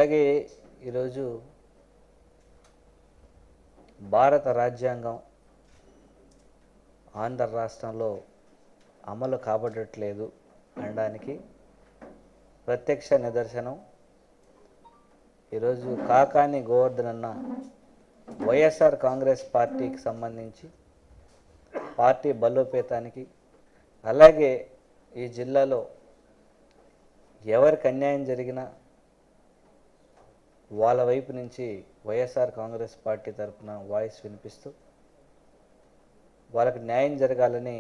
అలాగే ఈరోజు భారత రాజ్యాంగం ఆంధ్ర రాష్ట్రంలో అమలు కాబడట్లేదు అనడానికి ప్రత్యక్ష నిదర్శనం ఈరోజు కాకాని గోవర్ధన్ అన్న వైఎస్ఆర్ కాంగ్రెస్ పార్టీకి సంబంధించి పార్టీ బలోపేతానికి అలాగే ఈ జిల్లాలో ఎవరికి అన్యాయం జరిగినా వాళ్ళ వైపు నుంచి వైఎస్ఆర్ కాంగ్రెస్ పార్టీ తరఫున వాయిస్ వినిపిస్తూ వాళ్ళకి న్యాయం జరగాలని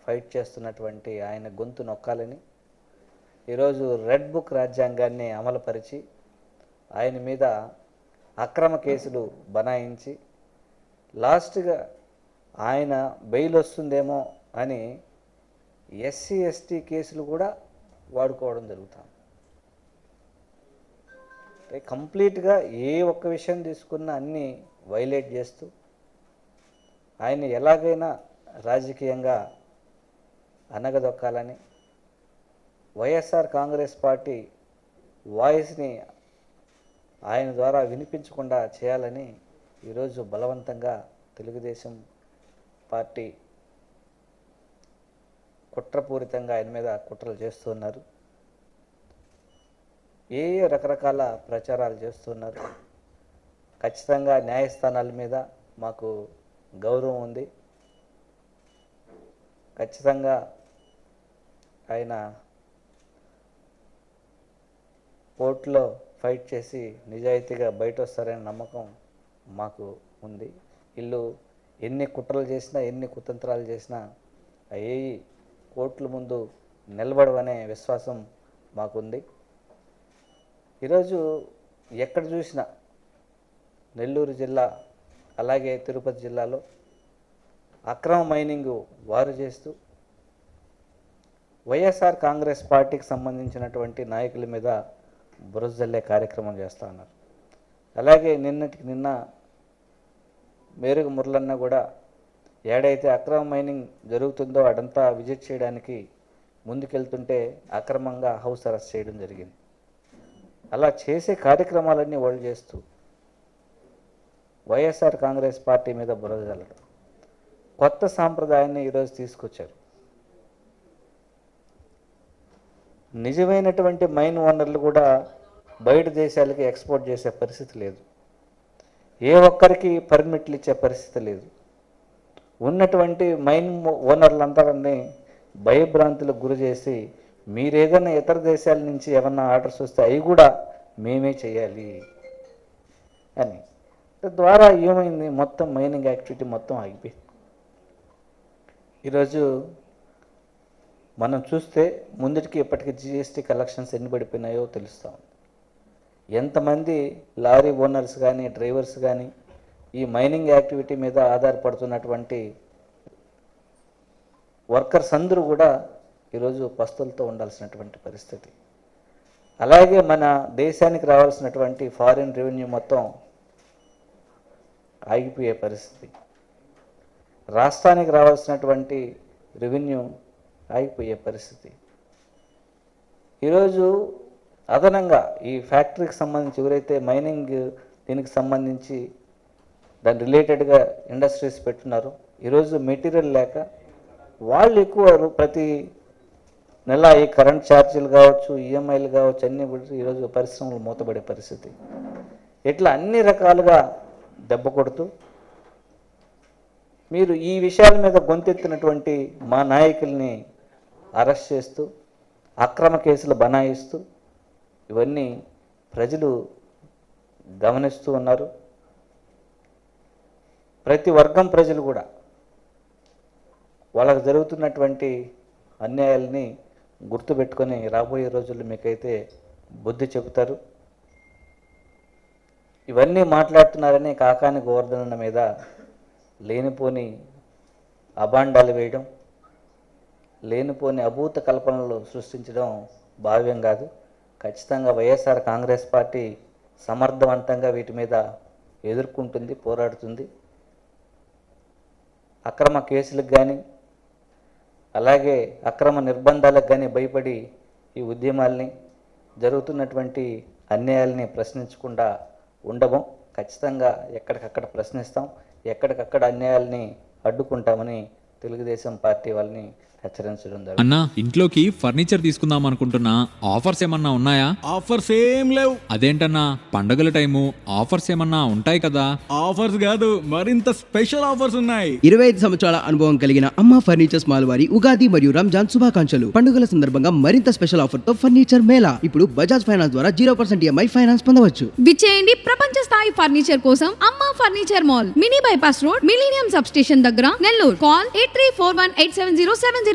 ఫైట్ చేస్తున్నటువంటి ఆయన గొంతు నొక్కాలని ఈరోజు రెడ్ బుక్ రాజ్యాంగాన్ని అమలుపరిచి ఆయన మీద అక్రమ కేసులు బనాయించి లాస్ట్గా ఆయన బెయిల్ వస్తుందేమో అని ఎస్సీ ఎస్టీ కేసులు కూడా వాడుకోవడం జరుగుతుంది. కంప్లీట్గా ఏ ఒక్క విషయం తీసుకున్నా అన్నీ వైలేట్ చేస్తూ ఆయన ఎలాగైనా రాజకీయంగా అనగదొక్కాలని వైఎస్ఆర్ కాంగ్రెస్ పార్టీ వాయిస్ని ఆయన ద్వారా వినిపించకుండా చేయాలని ఈరోజు బలవంతంగా తెలుగుదేశం పార్టీ కుట్రపూరితంగా ఆయన మీద కుట్రలు చేస్తున్నారు. ఏ రకరకాల ప్రచారాలు చేస్తున్నారు. ఖచ్చితంగా న్యాయస్థానాల మీద మాకు గౌరవం ఉంది. ఖచ్చితంగా ఆయన కోర్టులో ఫైట్ చేసి నిజాయితీగా బయట వస్తారనే నమ్మకం మాకు ఉంది. వీళ్ళు ఎన్ని కుట్రలు చేసినా ఎన్ని కుతంత్రాలు చేసినా అవి కోర్టుల ముందు నిలబడవనే విశ్వాసం మాకుంది. ఈరోజు ఎక్కడ చూసినా నెల్లూరు జిల్లా అలాగే తిరుపతి జిల్లాలో అక్రమ మైనింగ్ వారు చేస్తూ వైఎస్ఆర్ కాంగ్రెస్ పార్టీకి సంబంధించినటువంటి నాయకుల మీద బురజల్లే కార్యక్రమం చేస్తూ ఉన్నారు. అలాగే నిన్నటికి నిన్న మేరుగు మురళన్న కూడా ఏడైతే అక్రమ మైనింగ్ జరుగుతుందో అదంతా విజిట్ చేయడానికి ముందుకెళ్తుంటే అక్రమంగా హౌస్ అరెస్ట్ చేయడం జరిగింది. అలా చేసే కార్యక్రమాలన్నీ వాళ్ళు చేస్తూ వైఎస్ఆర్ కాంగ్రెస్ పార్టీ మీద బురద జల్లడం కొత్త సాంప్రదాయాన్ని ఈరోజు తీసుకొచ్చారు. నిజమైనటువంటి మైన్ ఓనర్లు కూడా బయట దేశాలకి ఎక్స్పోర్ట్ చేసే పరిస్థితి లేదు. ఏ ఒక్కరికి పర్మిట్లు ఇచ్చే పరిస్థితి లేదు. ఉన్నటువంటి మైన్ ఓనర్లందరినీ భయభ్రాంతులకు గురి చేసి మీరేదైనా ఇతర దేశాల నుంచి ఏమన్నా ఆర్డర్స్ వస్తే అవి కూడా మేమే చేయాలి అని. తద్వారా ఏమైంది, మొత్తం మైనింగ్ యాక్టివిటీ మొత్తం ఆగిపోయింది. ఈరోజు మనం చూస్తే ముందుకి ఇప్పటికీ జిఎస్టీ కలెక్షన్స్ ఎన్ని పడిపోయినాయో తెలుస్తూ ఉంది. ఎంతమంది లారీ ఓనర్స్ కానీ డ్రైవర్స్ కానీ ఈ మైనింగ్ యాక్టివిటీ మీద ఆధారపడుతున్నటువంటి వర్కర్స్ అందరూ కూడా ఈరోజు పస్తులతో ఉండాల్సినటువంటి పరిస్థితి. అలాగే మన దేశానికి రావాల్సినటువంటి ఫారిన్ రెవెన్యూ మొత్తం ఆగిపోయే పరిస్థితి. రాష్ట్రానికి రావాల్సినటువంటి రెవెన్యూ ఆగిపోయే పరిస్థితి. ఈరోజు అదనంగా ఈ ఫ్యాక్టరీకి సంబంధించి ఎవరైతే మైనింగ్ దీనికి సంబంధించి దాని రిలేటెడ్గా ఇండస్ట్రీస్ పెట్టున్నారో ఈరోజు మెటీరియల్ లేక వాళ్ళు ఎక్కువ ప్రతి నెల ఈ కరెంట్ ఛార్జీలు కావచ్చు, ఈఎంఐలు కావచ్చు, అన్నీ ఈరోజు పరిశ్రమలు మూతపడే పరిస్థితి. ఇట్లా అన్ని రకాలుగా దెబ్బ కొడుతూ మీరు ఈ విషయాల మీద గొంతెత్తినటువంటి మా నాయకుల్ని అరెస్ట్ చేస్తూ అక్రమ కేసులు బనాయిస్తూ ఇవన్నీ ప్రజలు గమనిస్తూ ఉన్నారు. ప్రతి వర్గం ప్రజలు కూడా వాళ్ళకు జరుగుతున్నటువంటి అన్యాయాలని గుర్తుపెట్టుకొని రాబోయే రోజుల్లో మీకైతే బుద్ధి చెబుతారు. ఇవన్నీ మాట్లాడుతున్నారని కాకాని గోవర్ధన మీద లేనిపోని అభాండాలు వేయడం, లేనిపోని అభూత కల్పనలు సృష్టించడం భావ్యం కాదు. ఖచ్చితంగా వైఎస్ఆర్ కాంగ్రెస్ పార్టీ సమర్థవంతంగా వీటి మీద ఎదుర్కొంటుంది, పోరాడుతుంది. అక్రమ కేసులకు కానీ అలాగే అక్రమ నిర్బంధాలకు కానీ భయపడి ఈ ఉద్యమాల్ని జరుగుతున్నటువంటి అన్యాయాల్ని ప్రశ్నించకుండా ఉండము. ఖచ్చితంగా ఎక్కడికక్కడ ప్రశ్నిస్తాం, ఎక్కడికక్కడ అన్యాయాల్ని అడ్డుకుంటామని తెలుగుదేశం పార్టీ వాళ్ళని హెచ్చరించడం జరుగుతుంది. అన్నా, ఇంట్లోకి ఫర్నిచర్ తీసుకుందాం అనుకుంటున్నా, ఆఫర్స్ ఏమన్నా ఉన్నాయా? ఆఫర్స్ ఏం లేవు. అదేంటన్నా, పండగల టైము ఆఫర్స్ ఏమన్నా ఉంటాయి కదా? ఆఫర్స్ కాదు, మరింత స్పెషల్ ఆఫర్స్ ఉన్నాయి. 25 సంవత్సరాల అనుభవం కలిగిన అమ్మ ఫర్నిచర్స్ మాల్ వారి ఉగాది మరియు రంజాన్ శుభాకాంక్షలు. పండుగల సందర్భంగా మరింత స్పెషల్ ఆఫర్ తో ఫర్నిచర్ మేళా. ఇప్పుడు బజాజ్ ఫైనాన్స్ ద్వారా 0% EMI ఫైనాన్స్ పొందవచ్చు. విచ్చేయండి ప్రపంచ స్థాయి ఫర్నిచర్ కోసం అమ్మ furniture mall, mini bypass road, millennium sub station దగ్గర, నెల్లూరు. కాల్ 8341870707.